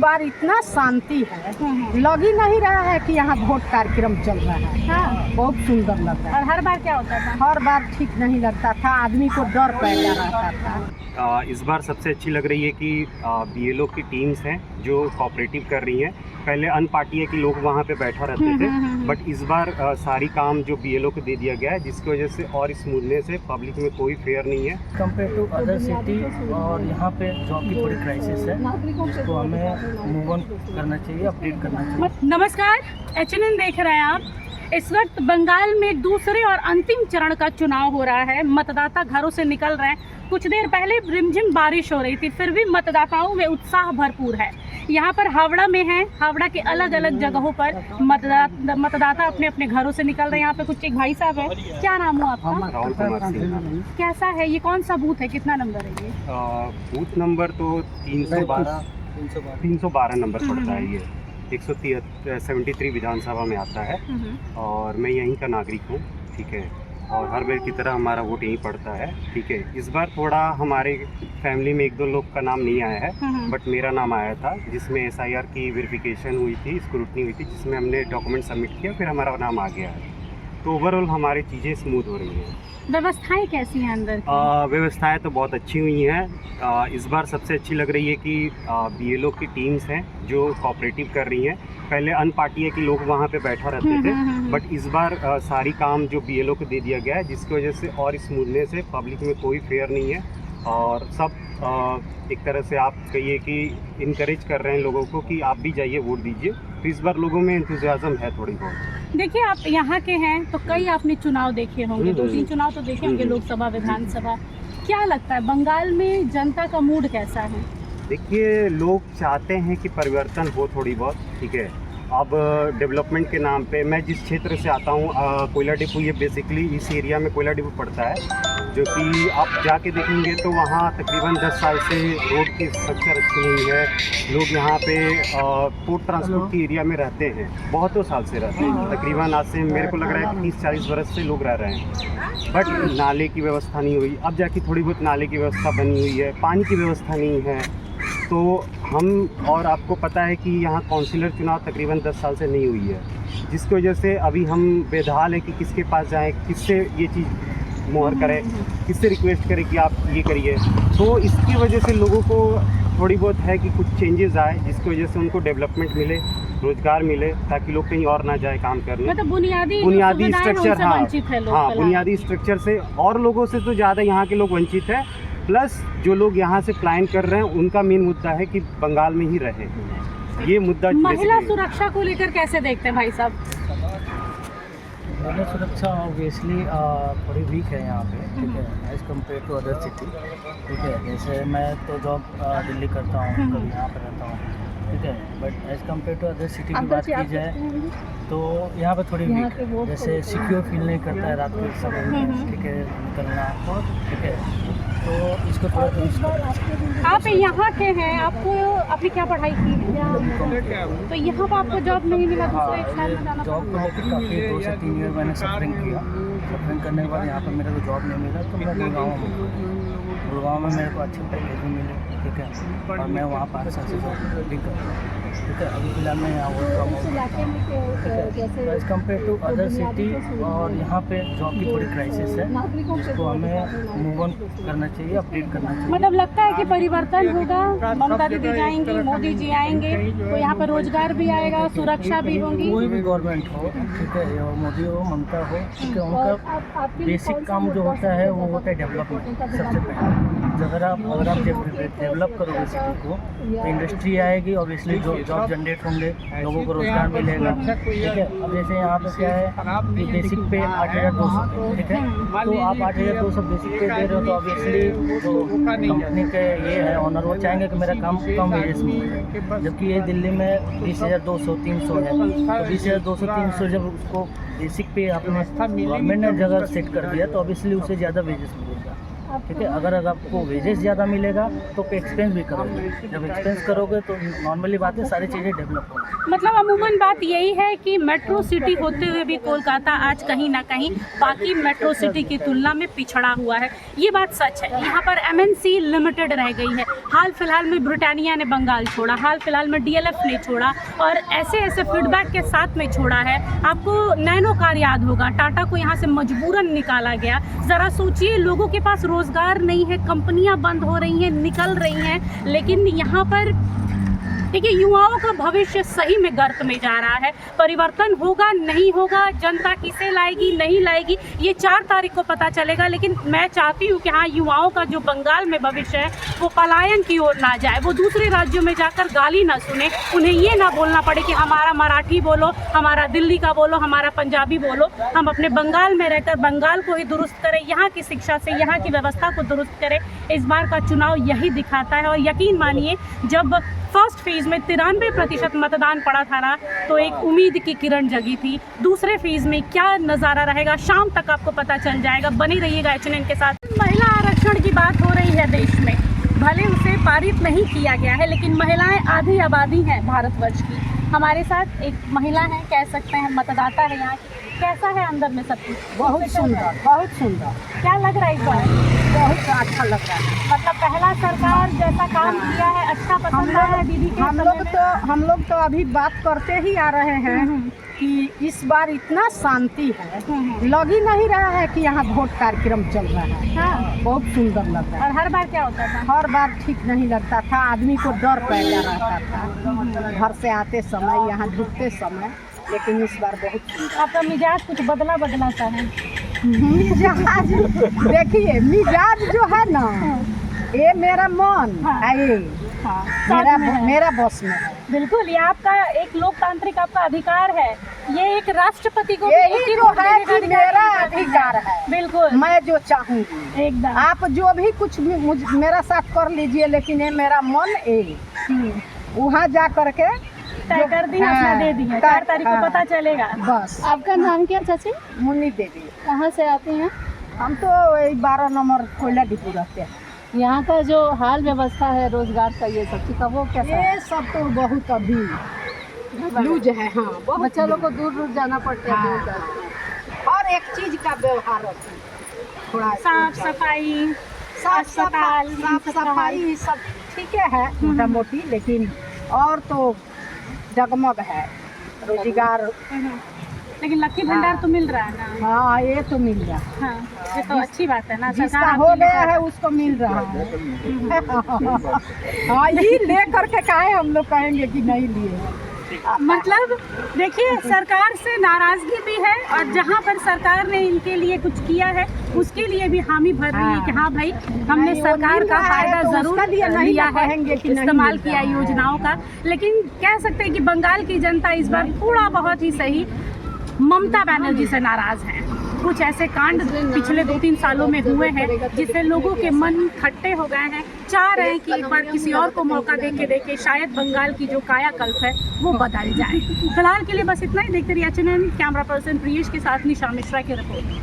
बार इतना शांति है, लग ही नहीं रहा है कि यहाँ वोट कार्यक्रम चल रहा है। हाँ। बहुत सुंदर लग रहा है। और हर बार क्या होता था? हर बार ठीक नहीं लगता था, आदमी को डर पैदा रहता था। इस बार सबसे अच्छी लग रही है कि बीएलओ की टीम्स हैं जो कोऑपरेटिव कर रही हैं। पहले अन पार्टी है कि लोग वहाँ पे बैठा रहते थे, बट इस बार सारी काम जो बीएलओ को दे दिया गया है, जिसकी वजह से और स्मूथनेस है, पब्लिक में कोई फेयर नहीं है कंपेयर टू अदर सिटी। और यहाँ पे जॉब की थोड़ी क्राइसिस है, तो हमें मूव ऑन करना चाहिए, अपडेट करना चाहिए। नमस्कार, HNN देख रहे हैं आप। इस वक्त बंगाल में दूसरे और अंतिम चरण का चुनाव हो रहा है। मतदाता घरों से निकल रहे हैं। कुछ देर पहले रिमझिम बारिश हो रही थी, फिर भी मतदाताओं में उत्साह भरपूर है। यहाँ पर हावड़ा में है, हावड़ा के अलग अलग जगहों पर मतदाता अपने अपने घरों से निकल रहे हैं। यहाँ पे कुछ एक भाई साहब है, क्या नाम हुआ आपका? राहुल कुमार सिंह। कैसा है ये, कौन सा बूथ है, कितना नंबर है ये? बूथ नंबर तो 312 नंबर पड़ता है। ये 173 विधानसभा में आता है और मैं यहीं का नागरिक हूँ, ठीक है। और हर बार की तरह हमारा वोट यहीं पड़ता है, ठीक है। इस बार थोड़ा हमारे फैमिली में 1-2 लोग का नाम नहीं आया है, बट मेरा नाम आया था, जिसमें SIR की वेरिफिकेशन हुई थी, स्क्रूटनी हुई थी, जिसमें हमने डॉक्यूमेंट सबमिट किया, फिर हमारा नाम आ गया है। तो ओवरऑल हमारी चीज़ें स्मूथ हो रही हैं। व्यवस्थाएं कैसी हैं अंदर की? व्यवस्थाएं तो बहुत अच्छी हुई हैं। इस बार सबसे अच्छी लग रही है कि बीएलओ की टीम्स हैं जो कोऑपरेटिव कर रही हैं। पहले अन पार्टी है कि लोग वहाँ पे बैठा रहते थे, बट इस बार सारी काम जो बीएलओ को दे दिया गया है, जिसकी वजह से और स्मूथनेस है, पब्लिक में कोई फेयर नहीं है और सब एक तरह से आप कहिए कि इनकरेज कर रहे हैं लोगों को कि आप भी जाइए वोट दीजिए। तो इस बार लोगों में एंथुसियाज्म है थोड़ी बहुत। देखिए, आप यहाँ के हैं तो कई आपने चुनाव देखे होंगे, 2-3 चुनाव तो देखे होंगे, लोकसभा, विधानसभा। क्या लगता है बंगाल में जनता का मूड कैसा है? देखिए, लोग चाहते हैं कि परिवर्तन हो थोड़ी बहुत, ठीक है। अब डेवलपमेंट के नाम पे, मैं जिस क्षेत्र से आता हूँ कोयला डिपो, ये बेसिकली इस एरिया में कोयला डिपो पड़ता है, जो कि आप जाके देखेंगे तो वहाँ तकरीबन 10 साल से रोड की स्ट्रक्चर अच्छी नहीं है। लोग यहाँ पे पोर्ट ट्रांसपोर्ट की एरिया में रहते हैं, बहुतों साल से रहते हैं, तकरीबन आज से मेरे को लग रहा है कि 30-40 बरस से लोग रह रहे हैं, बट नाले की व्यवस्था नहीं हुई। अब जाके थोड़ी बहुत नाले की व्यवस्था बनी हुई है, पानी की व्यवस्था नहीं है। तो हम, और आपको पता है कि यहाँ काउंसिलर चुनाव तकरीबन 10 साल से नहीं हुई है, जिसकी वजह से अभी हम बेदहाल है कि किसके पास जाएं, किससे ये चीज़ मोहर करें, किससे रिक्वेस्ट करें कि आप ये करिए। तो इसकी वजह से लोगों को थोड़ी बहुत है कि कुछ चेंजेस आए, जिसकी वजह से उनको डेवलपमेंट मिले, रोजगार मिले, ताकि लोग कहीं और ना जाए काम करने। मतलब बुनियादी स्ट्रक्चर, हाँ, बुनियादी स्ट्रक्चर से और लोगों से तो ज़्यादा यहाँ के लोग वंचित है। प्लस जो लोग यहाँ से प्लान कर रहे हैं, उनका मेन मुद्दा है कि बंगाल में ही रहे। ये मुद्दा महिला सुरक्षा को लेकर कैसे देखते हैं भाई साहब? महिला सुरक्षा ऑब्वियसली थोड़ी वीक है यहाँ पे, ठीक है, as compare to other city, ठीक है। जैसे मैं तो जॉब दिल्ली करता हूँ, कभी यहाँ पर रहता हूँ, ठीक है, but as compare to other city की बात की जाए तो यहाँ पे थोड़ी वीक है। जैसे सिक्योर फील नहीं करता है रात के समय में, ठीक है, निकलना, ठीक है। तो इसको थोड़ा आप यहाँ के हैं, आपको आपने क्या पढ़ाई की है? तो यहाँ पर आपको जॉब नहीं मिला, दूसरे एक साल में जाना जॉब को लेकर काफ़ी 2 से 3 ईयर मैंने सफरिंग किया। सफरिंग करने के बाद यहाँ पर मेरे को जॉब नहीं मिला, तो मैं गुड़गांव में मेरे को अच्छी पैकेज भी मिली, ठीक है, और मैं वहाँ 5 साल से जॉब भी कर रहा हूँ, ठीक है। अभी फिलहाल मैं यहाँ वर्क फ्रॉम होम करता हूँ as compare to other city. और यहाँ पे जॉब की थोड़ी क्राइसिस है, तो हमें मूव ऑन करना चाहिए, अपडेट करना चाहिए। मतलब लगता है कि परिवर्तन होगा, ममता दीदी जाएंगी, मोदी जी आएंगे, तो यहाँ पर रोजगार भी आएगा, सुरक्षा भी होगी। कोई भी गवर्नमेंट हो, ठीक है, या मोदी हो, ममता हो, ठीक है, उनका बेसिक काम जो होता है वो होता है डेवलपमेंट। सबसे पहले अगर आप डेवलप करोगे सिटी को, तो इंडस्ट्री आएगी, ऑब्वियसली जॉब जनरेट होंगे, लोगों को रोजगार मिलेगा, ठीक है। अब जैसे यहाँ पे क्या है कि बेसिक पे 8,200, ठीक है, तो आप 8,200 बेसिक पे दे रहे हो, तो ऑब्वियसली जो कंपनी के ये है ऑनर, वो चाहेंगे कि मेरा काम कम वेजेस में हो जाए, जबकि ये दिल्ली में 20,200-300 है। तो 20,200-300 जब उसको बेसिक पे आपने गवर्नमेंट ने जगह सेट कर दिया, तो ऑब्वियसली उससे ज़्यादा वेजेस मिलेगा। ठीक है। अगर आपको वेजेस ज़्यादा मिलेगा तो एक्सपेंस भी करोगे, जब एक्सपेंस करोगे तो नॉर्मली बात है सारी चीज़ें डेवलप होंगी। मतलब अमूमन बात यही है कि मेट्रो सिटी होते हुए भी कोलकाता आज कहीं ना कहीं बाकी मेट्रो सिटी की तुलना में पिछड़ा हुआ है। ये बात सच है। यहाँ पर MNC लिमिटेड रह गई है। हाल फिलहाल में ब्रिटानिया ने बंगाल छोड़ा, हाल फिलहाल में DLF ने छोड़ा, और ऐसे ऐसे फीडबैक के साथ में छोड़ा है। आपको नैनो कार याद होगा, टाटा को यहाँ से मजबूरन निकाला गया। ज़रा सोचिए, लोगों के पास रोज़गार नहीं है, कंपनियां बंद हो रही हैं, निकल रही हैं, लेकिन यहाँ पर देखिए युवाओं का भविष्य सही में गर्त में जा रहा है। परिवर्तन होगा नहीं होगा, जनता किसे लाएगी नहीं लाएगी, ये 4 तारीख को पता चलेगा। लेकिन मैं चाहती हूँ कि हाँ, युवाओं का जो बंगाल में भविष्य है वो पलायन की ओर ना जाए, वो दूसरे राज्यों में जाकर गाली ना सुने, उन्हें ये ना बोलना पड़े कि हमारा मराठी बोलो, हमारा दिल्ली का बोलो, हमारा पंजाबी बोलो। हम अपने बंगाल में रहकर बंगाल को ही दुरुस्त करें, यहाँ की शिक्षा से यहाँ की व्यवस्था को दुरुस्त करें। इस बार का चुनाव यही दिखाता है। और यकीन मानिए, जब फर्स्ट फेज़ में 93% मतदान पड़ा था ना, तो एक उम्मीद की किरण जगी थी। दूसरे फेज़ में क्या नज़ारा रहेगा, शाम तक आपको पता चल जाएगा। बने रहिएगा HNN के साथ। महिला आरक्षण की बात हो रही है देश में, भले उसे पारित नहीं किया गया है, लेकिन महिलाएं आधी आबादी हैं भारतवर्ष की। हमारे साथ एक महिला है, कह सकते हैं मतदाता है यहाँ की। कैसा है अंदर में सब कुछ? बहुत सुंदर, बहुत सुंदर। क्या लग रहा है इस बार? बहुत अच्छा लग रहा है। मतलब पहला सरकार जैसा काम किया है, अच्छा पसंद आया है दीदी के? हम लोग तो अभी बात करते ही आ रहे हैं कि इस बार इतना शांति है, लग ही नहीं रहा है कि यहाँ वोट कार्यक्रम चल रहा है। हाँ, बहुत सुंदर लग रहा है। और हर बार क्या होता था? हर बार ठीक नहीं लगता था, आदमी को डर पैदा रहता था घर से आते समय, यहाँ ढुकते समय। लेकिन इस बार बहुत सुंदर। आपका मिजाज कुछ बदला सा है। मिजाज देखिए, मिजाज जो है ना, ये मेरा मन है, ये मेरा बस में है। बिल्कुल, ये आपका एक लोकतांत्रिक आपका अधिकार है। ये एक राष्ट्रपति को यही तो है कि मेरा अधिकार है। बिल्कुल, मैं जो चाहूँगी एकदम। आप जो भी कुछ भी मेरा साथ कर लीजिए, लेकिन ये मेरा मन वहाँ जा करके तय कर दी, अपना दे दी है। 4 तारीख को पता चलेगा। बस। आपका नाम क्या चाची? मुन्नी देवी। कहाँ से आते हैं? हम तो 12 नंबर कोयला डिपो रहते हैं। यहाँ का जो हाल व्यवस्था है रोजगार का, ये सब का वो कैसा है? ये सब तो बहुत अभी लूज है। हाँ, बच्चा लोग को दूर दूर जाना पड़ता है। हर एक चीज का व्यवहार थोड़ा साफ सफाई, साफ सफाई सब ठीक है मोटा मोटी, लेकिन और तो जगमग है रोजगार। लेकिन लक्की भंडार तो मिल रहा है ना? हाँ, ये तो मिल रहा है। हाँ, ये तो अच्छी बात है ना। जिसका हो गया है उसको मिल रहा है। हाँ, ये ले करके काहे हम लोग कहेंगे कि नहीं लिए। मतलब देखिए, सरकार से नाराजगी भी है, और जहाँ पर सरकार ने इनके लिए कुछ किया है उसके लिए भी हामी भर रही है कि हाँ भाई, हमने सरकार का फायदा जरूर लिया है, इस्तेमाल किया योजनाओं का। लेकिन कह सकते हैं कि बंगाल की जनता इस बार थोड़ा बहुत ही सही ममता बनर्जी से नाराज है। कुछ ऐसे कांड पिछले 2-3 सालों में हुए हैं जिससे लोगों के मन खट्टे हो गए हैं। चाह रहे हैं कि एक बार किसी और को मौका देके शायद बंगाल की जो कायाकल्प है वो बदल जाए। फिलहाल के लिए बस इतना ही। देखते रहिए HNN। कैमरा पर्सन प्रियेश के साथ निशा मिश्रा की रिपोर्ट।